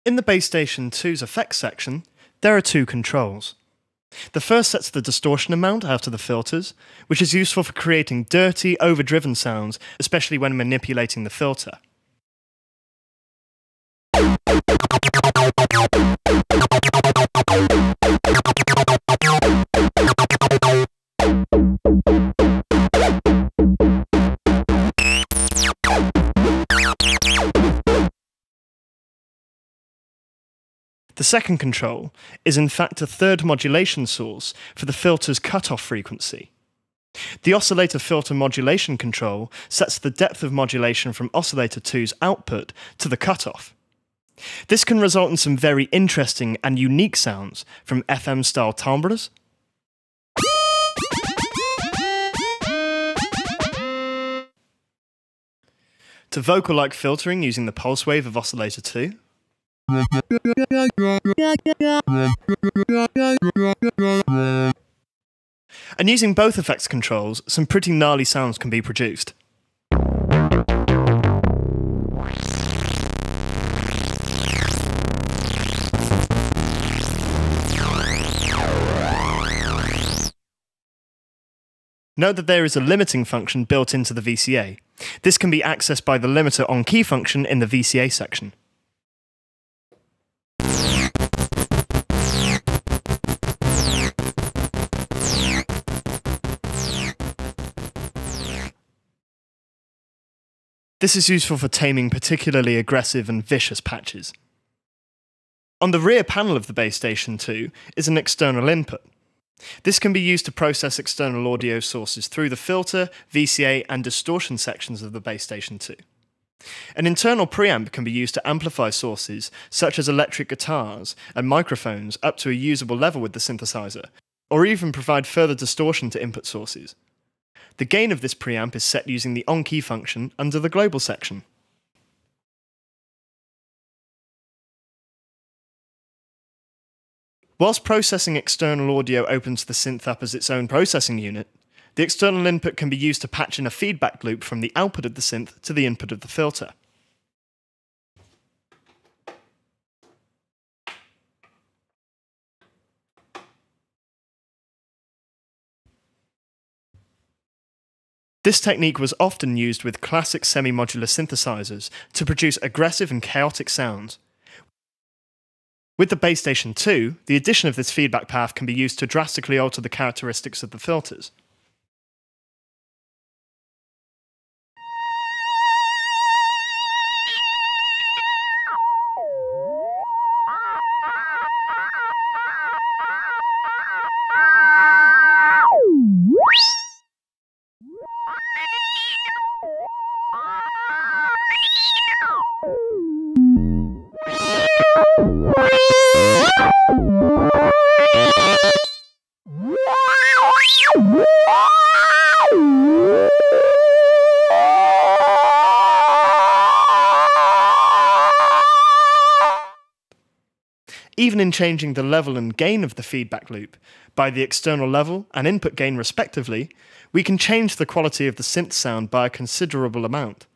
In the Base Station 2's Effects section, there are two controls. The first sets the distortion amount out of the filters, which is useful for creating dirty, overdriven sounds, especially when manipulating the filter. The second control is in fact a third modulation source for the filter's cutoff frequency. The Oscillator filter modulation control sets the depth of modulation from Oscillator 2's output to the cutoff. This can result in some very interesting and unique sounds, from FM-style timbres to vocal-like filtering using the pulse wave of Oscillator 2. And using both effects controls, some pretty gnarly sounds can be produced. Note that there is a limiting function built into the VCA. This can be accessed by the limiter on key function in the VCA section. This is useful for taming particularly aggressive and vicious patches. On the rear panel of the Base Station 2 is an external input. This can be used to process external audio sources through the filter, VCA and distortion sections of the Base Station 2. An internal preamp can be used to amplify sources such as electric guitars and microphones up to a usable level with the synthesizer, or even provide further distortion to input sources. The gain of this preamp is set using the on-key function under the global section. Whilst processing external audio opens the synth up as its own processing unit, the external input can be used to patch in a feedback loop from the output of the synth to the input of the filter. This technique was often used with classic semi-modular synthesizers to produce aggressive and chaotic sounds. With the Base Station 2, the addition of this feedback path can be used to drastically alter the characteristics of the filters. Even in changing the level and gain of the feedback loop, by the external level and input gain respectively, we can change the quality of the synth sound by a considerable amount.